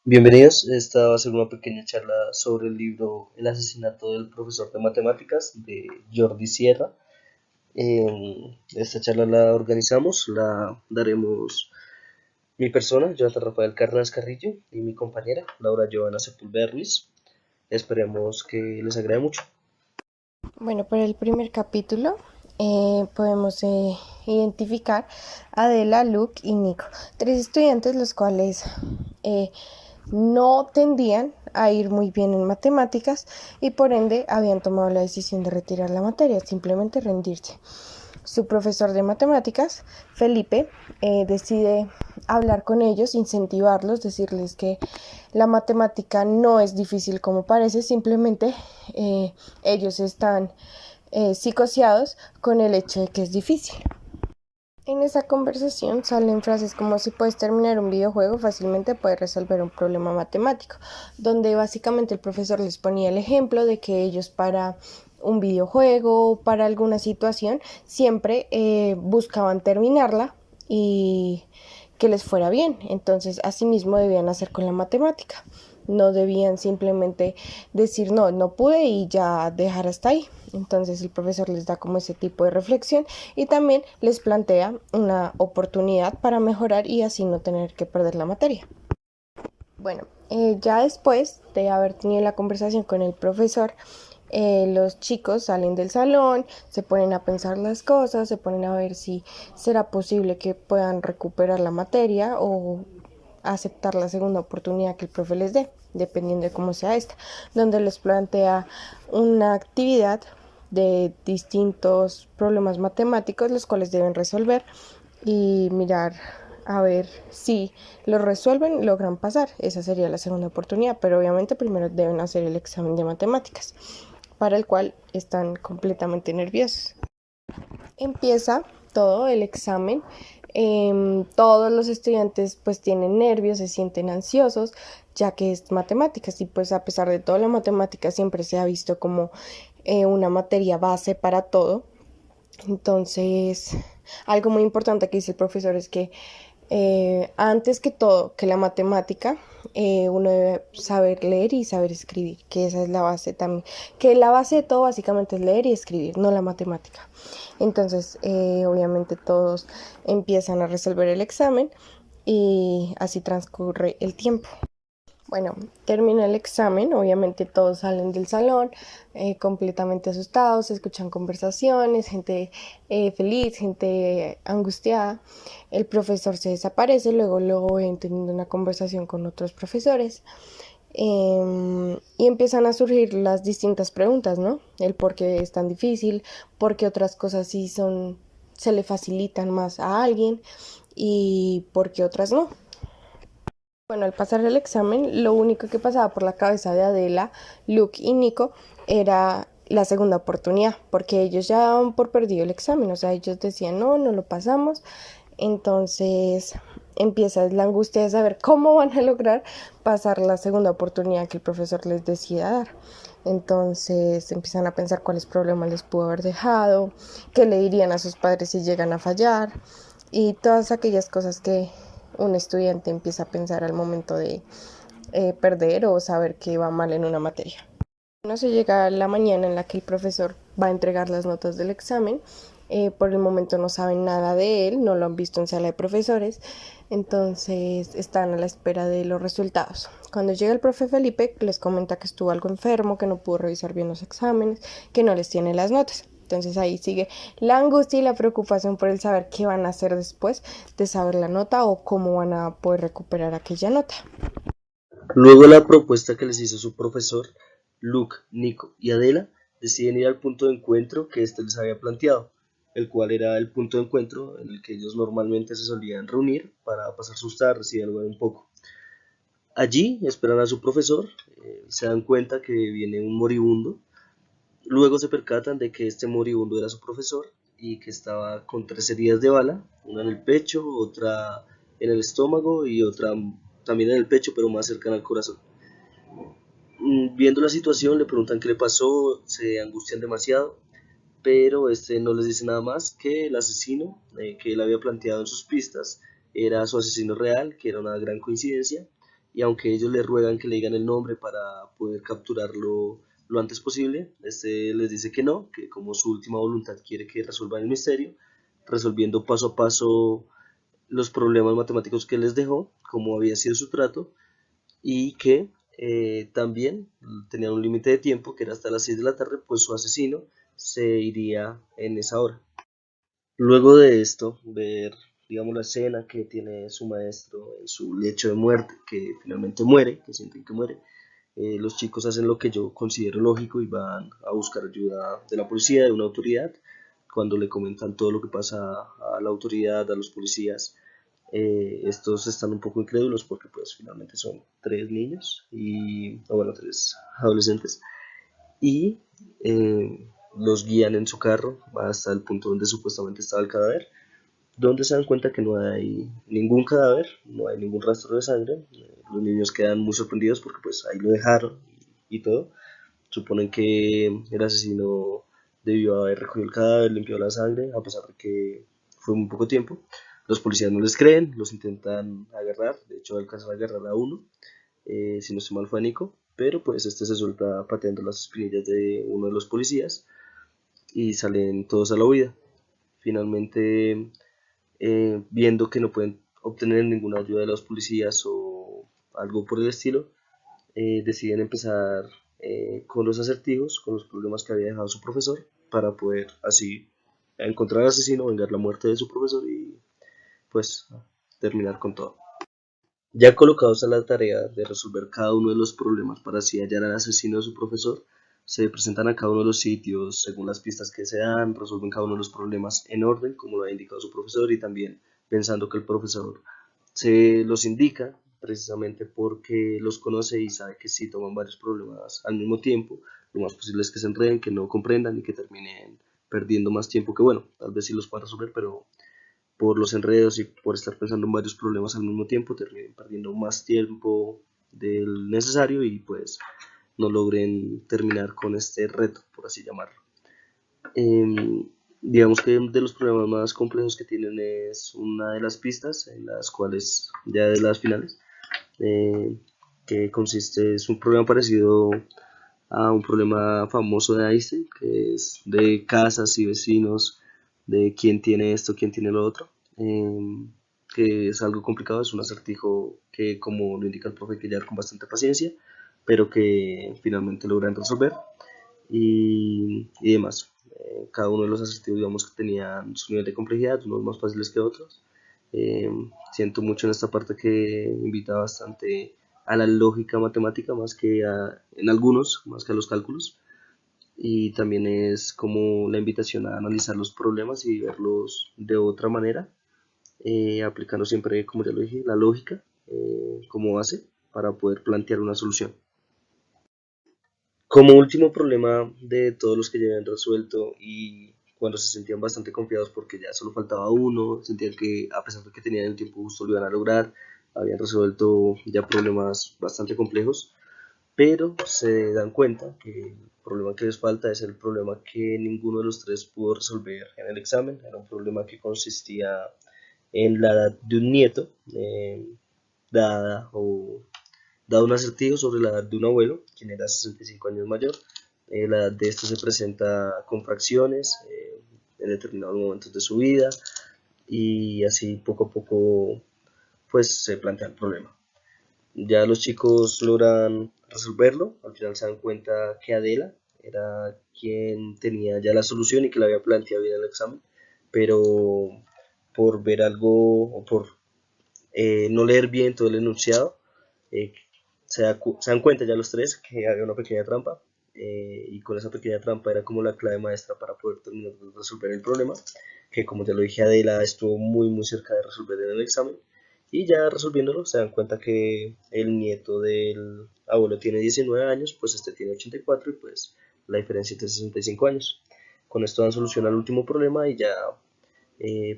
Bienvenidos, esta va a ser una pequeña charla sobre el libro El asesinato del profesor de matemáticas de Jordi Sierra. Esta charla la organizamos, la daremos mi persona, Jonathan Rafael Cárdenas Carrillo, y mi compañera, Laura Joana Sepúlveda Ruiz. Esperemos que les agrade mucho. Bueno, para el primer capítulo podemos identificar a Adela, Luke y Nico, tres estudiantes los cuales eh, no tendían a ir muy bien en matemáticas y por ende habían tomado la decisión de retirar la materia, simplemente rendirse. Su profesor de matemáticas, Felipe, decide hablar con ellos, incentivarlos, decirles que la matemática no es difícil como parece, simplemente ellos están psicoseados con el hecho de que es difícil. En esa conversación salen frases como si puedes terminar un videojuego, fácilmente puedes resolver un problema matemático, donde básicamente el profesor les ponía el ejemplo de que ellos para un videojuego o para alguna situación siempre buscaban terminarla y que les fuera bien. Entonces, asimismo debían hacer con la matemática. No debían simplemente decir no, no pude y ya dejar hasta ahí. Entonces el profesor les da como ese tipo de reflexión y también les plantea una oportunidad para mejorar y así no tener que perder la materia. Bueno, ya después de haber tenido la conversación con el profesor, los chicos salen del salón, se ponen a pensar las cosas, se ponen a ver si será posible que puedan recuperar la materia o aceptar la segunda oportunidad que el profe les dé, dependiendo de cómo sea esta, donde les plantea una actividad de distintos problemas matemáticos los cuales deben resolver y mirar a ver si lo resuelven y logran pasar. Esa sería la segunda oportunidad, pero obviamente primero deben hacer el examen de matemáticas, para el cual están completamente nerviosos. Empieza todo el examen. Todos los estudiantes pues tienen nervios, se sienten ansiosos, ya que es matemáticas y pues a pesar de todo la matemática siempre se ha visto como una materia base para todo. Entonces, algo muy importante que dice el profesor es que antes que todo, que la matemática, uno debe saber leer y saber escribir, que esa es la base también, que la base de todo básicamente es leer y escribir, no la matemática. Entonces, obviamente todos empiezan a resolver el examen y así transcurre el tiempo. Bueno, termina el examen, obviamente todos salen del salón completamente asustados, escuchan conversaciones, gente feliz, gente angustiada. El profesor se desaparece, luego ven teniendo una conversación con otros profesores y empiezan a surgir las distintas preguntas, ¿no? El por qué es tan difícil, por qué otras cosas sí se le facilitan más a alguien y por qué otras no. Bueno, al pasar el examen, lo único que pasaba por la cabeza de Adela, Luke y Nico era la segunda oportunidad, porque ellos ya daban por perdido el examen, o sea, ellos decían, no, no lo pasamos, entonces empieza la angustia de saber cómo van a lograr pasar la segunda oportunidad que el profesor les decida dar. Entonces empiezan a pensar cuáles problemas les pudo haber dejado, qué le dirían a sus padres si llegan a fallar y todas aquellas cosas que un estudiante empieza a pensar al momento de perder o saber que va mal en una materia. No se llega a la mañana en la que el profesor va a entregar las notas del examen. Por el momento no saben nada de él, no lo han visto en sala de profesores, entonces están a la espera de los resultados. Cuando llega el profe Felipe, les comenta que estuvo algo enfermo, que no pudo revisar bien los exámenes, que no les tiene las notas. Entonces ahí sigue la angustia y la preocupación por el saber qué van a hacer después de saber la nota o cómo van a poder recuperar aquella nota. Luego de la propuesta que les hizo su profesor, Luke, Nico y Adela deciden ir al punto de encuentro que éste les había planteado, el cual era el punto de encuentro en el que ellos normalmente se solían reunir para pasar sus tardes y dialogar un poco. Allí esperan a su profesor, se dan cuenta que viene un moribundo, luego se percatan de que este moribundo era su profesor y que estaba con tres heridas de bala, una en el pecho, otra en el estómago y otra también en el pecho pero más cercana al corazón. Viendo la situación le preguntan qué le pasó, se angustian demasiado, pero este no les dice nada más que el asesino que él había planteado en sus pistas era su asesino real, que era una gran coincidencia, y aunque ellos le ruegan que le digan el nombre para poder capturarlo lo antes posible, este les dice que no, que como su última voluntad quiere que resuelvan el misterio, resolviendo paso a paso los problemas matemáticos que les dejó, como había sido su trato, y que también tenía un límite de tiempo que era hasta las 6 de la tarde, pues su asesino se iría en esa hora. Luego de esto, ver, digamos, la escena que tiene su maestro en su lecho de muerte, que finalmente muere, que sienten que muere, los chicos hacen lo que yo considero lógico y van a buscar ayuda de la policía, de una autoridad. Cuando le comentan todo lo que pasa a la autoridad, a los policías, estos están un poco incrédulos porque pues finalmente son tres niños y, o bueno, tres adolescentes y los guían en su carro hasta el punto donde supuestamente estaba el cadáver, donde se dan cuenta que no hay ningún cadáver, no hay ningún rastro de sangre. Los niños quedan muy sorprendidos porque pues ahí lo dejaron y todo. Suponen que el asesino debió haber recogido el cadáver, limpiado la sangre, a pesar de que fue muy poco tiempo. Los policías no les creen, los intentan agarrar, de hecho alcanzan a agarrar a uno, si no estoy mal fue a Nico, pero pues este se suelta pateando las espinillas de uno de los policías y salen todos a la huida. Finalmente, viendo que no pueden obtener ninguna ayuda de los policías o algo por el estilo, deciden empezar con los acertijos, con los problemas que había dejado su profesor, para poder así encontrar al asesino, vengar la muerte de su profesor y pues terminar con todo. Ya colocados a la tarea de resolver cada uno de los problemas para así hallar al asesino de su profesor, se presentan a cada uno de los sitios según las pistas que se dan, resuelven cada uno de los problemas en orden, como lo ha indicado su profesor, y también pensando que el profesor se los indica precisamente porque los conoce y sabe que si toman varios problemas al mismo tiempo, lo más posible es que se enreden, que no comprendan y que terminen perdiendo más tiempo que bueno, tal vez sí los puedan resolver, pero por los enredos y por estar pensando en varios problemas al mismo tiempo, terminen perdiendo más tiempo del necesario y pues no logren terminar con este reto, por así llamarlo. Digamos que de los problemas más complejos que tienen es una de las pistas, en las cuales ya de las finales, eh, que consiste, es un problema parecido a un problema famoso de Einstein, que es de casas y vecinos, de quién tiene esto, quién tiene lo otro, que es algo complicado, es un acertijo que como lo indica el profe hay que llevar con bastante paciencia, pero que finalmente logran resolver y demás. Cada uno de los acertijos digamos que tenían su nivel de complejidad, unos más fáciles que otros. Eh, Siento mucho en esta parte que invita bastante a la lógica matemática más que en algunos, más que a los cálculos. Y también es como la invitación a analizar los problemas y verlos de otra manera, aplicando siempre, como ya lo dije, la lógica como base para poder plantear una solución. Como último problema de todos los que ya habían resuelto y cuando se sentían bastante confiados porque ya solo faltaba uno, sentían que a pesar de que tenían el tiempo justo lo iban a lograr, habían resuelto ya problemas bastante complejos, pero se dan cuenta que el problema que les falta es el problema que ninguno de los tres pudo resolver en el examen. Era un problema que consistía en la edad de un nieto, dada o dado un acertijo sobre la edad de un abuelo, quien era 65 años mayor. La edad de esto se presenta con fracciones en determinados momentos de su vida y así poco a poco pues se plantea el problema. Ya los chicos logran resolverlo, al final se dan cuenta que Adela era quien tenía ya la solución y que la había planteado bien en el examen, pero por ver algo o por no leer bien todo el enunciado, eh, se dan cuenta ya los tres que había una pequeña trampa y con esa pequeña trampa era como la clave maestra para poder terminar de resolver el problema, que como ya lo dije Adela estuvo muy cerca de resolver en el examen y ya resolviéndolo se dan cuenta que el nieto del abuelo tiene 19 años, pues este tiene 84 y pues la diferencia es de 65 años. Con esto dan solución al último problema y ya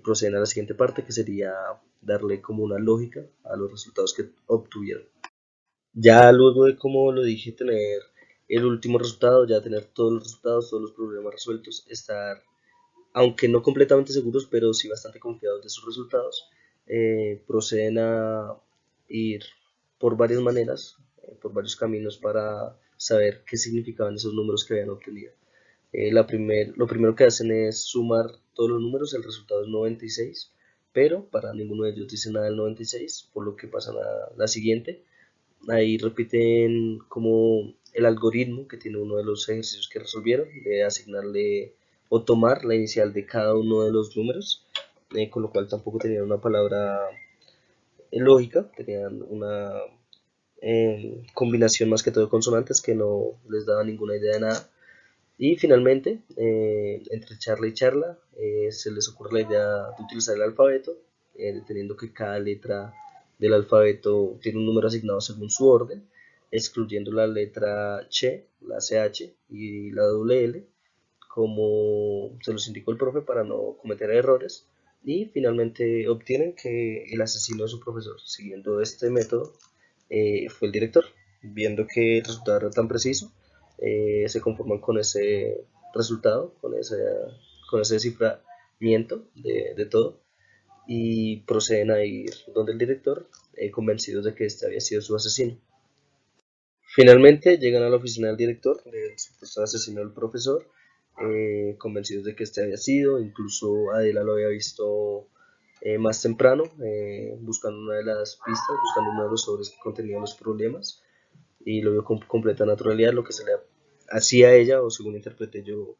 proceden a la siguiente parte que sería darle como una lógica a los resultados que obtuvieron. Ya luego de, como lo dije, tener el último resultado, ya tener todos los resultados, todos los problemas resueltos, estar, aunque no completamente seguros, pero sí bastante confiados de sus resultados, proceden a ir por varias maneras, por varios caminos para saber qué significaban esos números que habían obtenido. Lo primero que hacen es sumar todos los números, el resultado es 96, pero para ninguno de ellos dice nada del 96, por lo que pasan a la siguiente. Ahí repiten como el algoritmo que tiene uno de los ejercicios que resolvieron, de asignarle o tomar la inicial de cada uno de los números, con lo cual tampoco tenían una palabra lógica, tenían una combinación más que todo de consonantes que no les daba ninguna idea de nada. Y finalmente, entre charla y charla, se les ocurre la idea de utilizar el alfabeto, teniendo que cada letra del alfabeto tiene un número asignado según su orden, excluyendo la letra Ch, la CH y la WL, como se los indicó el profe para no cometer errores. Y finalmente obtienen que el asesino de su profesor, siguiendo este método, fue el director. Viendo que el resultado era tan preciso, se conforman con ese resultado, con ese desciframiento de todo, y proceden a ir donde el director, convencidos de que este había sido su asesino. Finalmente llegan a la oficina del director, del supuesto asesino del profesor, convencidos de que este había sido, incluso Adela lo había visto más temprano, buscando una de las pistas, buscando uno de los sobres que contenían los problemas, y lo vio con completa naturalidad, lo que se le hacía a ella, o según interpreté yo,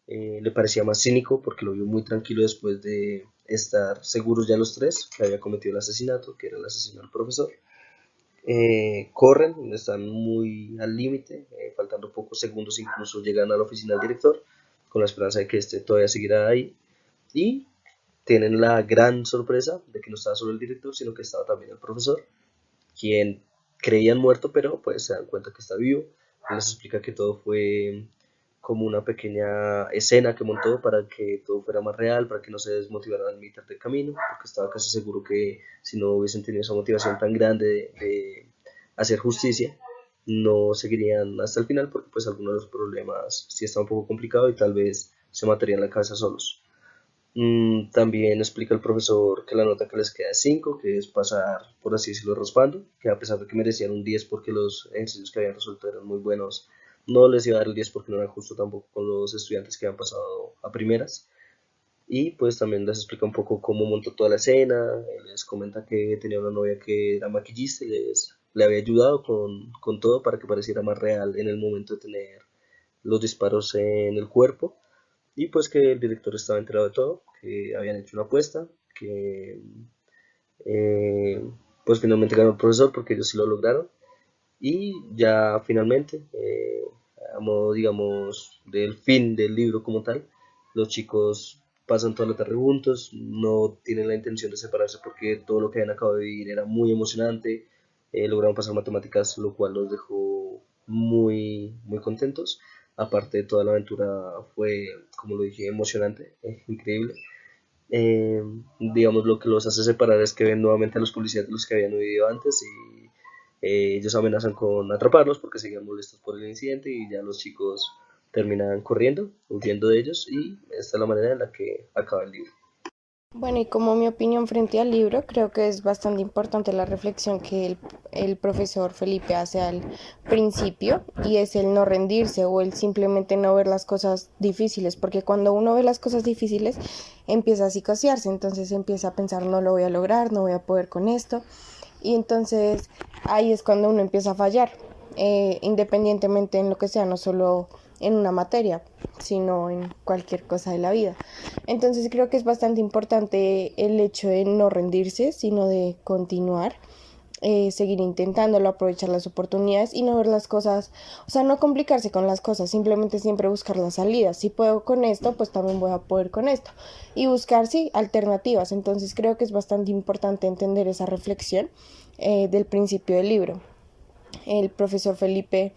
le parecía más cínico porque lo vio muy tranquilo después de estar seguros ya los tres que había cometido el asesinato, que era el asesino del profesor. Corren, están muy al límite, faltando pocos segundos incluso llegan a la oficina del director con la esperanza de que este todavía seguirá ahí, y tienen la gran sorpresa de que no estaba solo el director, sino que estaba también el profesor, quien creían muerto, pero pues se dan cuenta que está vivo. Les explica que todo fue como una pequeña escena que montó para que todo fuera más real, para que no se desmotivaran al mitad del camino, porque estaba casi seguro que si no hubiesen tenido esa motivación tan grande de hacer justicia, no seguirían hasta el final, porque pues algunos de los problemas sí está un poco complicado y tal vez se matarían la cabeza solos. También explica el profesor que la nota que les queda es 5, que es pasar, por así decirlo, raspando, que a pesar de que merecían un 10 porque los ejercicios que habían resuelto eran muy buenos, no les iba a dar el 10 porque no era justo tampoco con los estudiantes que habían pasado a primeras. Y pues también les explica un poco cómo montó toda la escena, les comenta que tenía una novia que era maquillista y le había ayudado con todo para que pareciera más real en el momento de tener los disparos en el cuerpo, y pues que el director estaba enterado de todo, que habían hecho una apuesta, que eh, pues finalmente ganó el profesor porque ellos sí lo lograron. Y ya finalmente, a modo digamos del fin del libro como tal, los chicos pasan toda la tarde juntos, no tienen la intención de separarse porque todo lo que habían acabado de vivir era muy emocionante, lograron pasar matemáticas, lo cual los dejó muy contentos. Aparte de toda la aventura fue, como lo dije, emocionante, increíble. Eh, digamos, lo que los hace separar es que ven nuevamente a los policías de los que habían vivido antes, y ellos amenazan con atraparlos porque seguían molestos por el incidente, y ya los chicos terminan corriendo, huyendo de ellos, y esta es la manera en la que acaba el libro. Bueno, y como mi opinión frente al libro, creo que es bastante importante la reflexión que el profesor Felipe hace al principio, y es el no rendirse o el simplemente no ver las cosas difíciles, porque cuando uno ve las cosas difíciles empieza a psicosearse, entonces empieza a pensar no lo voy a lograr, no voy a poder con esto, y entonces ahí es cuando uno empieza a fallar, independientemente en lo que sea, no solo en una materia, sino en cualquier cosa de la vida. Entonces creo que es bastante importante el hecho de no rendirse, sino de continuar, seguir intentándolo, aprovechar las oportunidades y no ver las cosas, o sea, no complicarse con las cosas, simplemente siempre buscar las salidas. Si puedo con esto, pues también voy a poder con esto. Y buscar, sí, alternativas. Entonces creo que es bastante importante entender esa reflexión del principio del libro. El profesor Felipe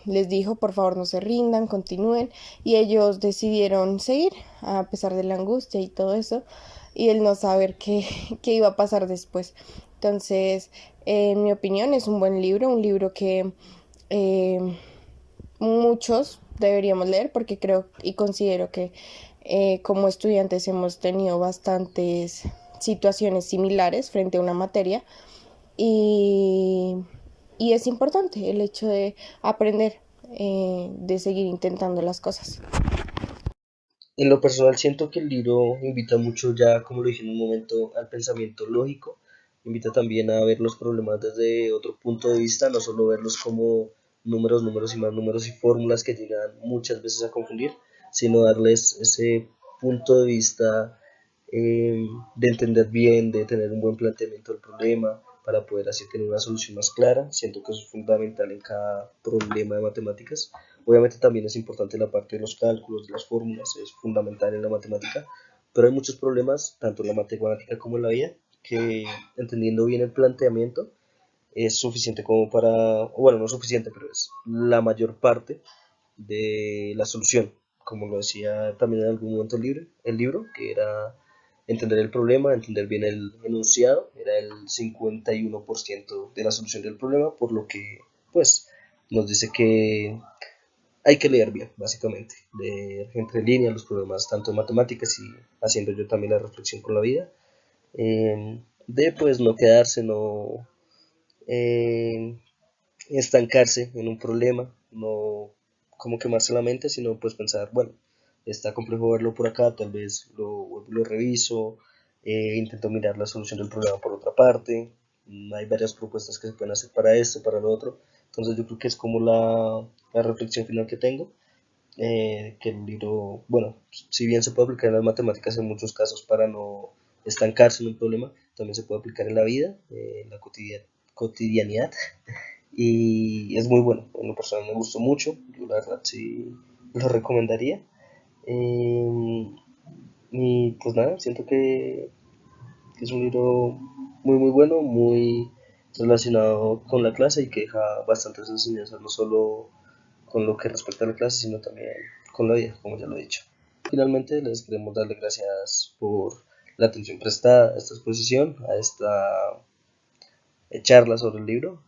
les dijo, por favor no se rindan, continúen, y ellos decidieron seguir a pesar de la angustia y todo eso, y el no saber qué iba a pasar después. Entonces, en mi opinión, es un buen libro, un libro que eh, muchos deberíamos leer porque creo y considero que como estudiantes hemos tenido bastantes situaciones similares frente a una materia, y, y es importante el hecho de aprender, de seguir intentando las cosas. En lo personal siento que el libro invita mucho ya, como lo dije en un momento, al pensamiento lógico, invita también a ver los problemas desde otro punto de vista, no solo verlos como números, números y más números y fórmulas que llegan muchas veces a confundir, sino darles ese punto de vista de entender bien, de tener un buen planteamiento del problema para poder así tener una solución más clara. Siento que eso es fundamental en cada problema de matemáticas. Obviamente también es importante la parte de los cálculos, de las fórmulas, es fundamental en la matemática, pero hay muchos problemas, tanto en la matemática como en la vida, que entendiendo bien el planteamiento es suficiente como para, bueno, no suficiente, pero es la mayor parte de la solución, como lo decía también en algún momento el libro, que era entender el problema, entender bien el enunciado, era el 51% de la solución del problema, por lo que pues nos dice que hay que leer bien, básicamente, leer entre líneas los problemas tanto de matemáticas y haciendo yo también la reflexión con la vida, de pues no quedarse, no eh, estancarse en un problema, no como quemarse la mente, sino pues pensar, bueno, está complejo verlo por acá, tal vez lo reviso, intento mirar la solución del problema por otra parte, hay varias propuestas que se pueden hacer para esto, para lo otro, entonces yo creo que es como la reflexión final que tengo, que el libro, bueno, si bien se puede aplicar en las matemáticas en muchos casos para no estancarse en un problema, también se puede aplicar en la vida, en la cotidianidad, y es muy bueno. En lo personal me gustó mucho, yo la verdad sí lo recomendaría. Y pues nada, siento que es un libro muy muy bueno, muy relacionado con la clase y que deja bastantes enseñanzas, no solo con lo que respecta a la clase, sino también con la vida, como ya lo he dicho. Finalmente les queremos darle gracias por la atención prestada a esta exposición, a esta charla sobre el libro.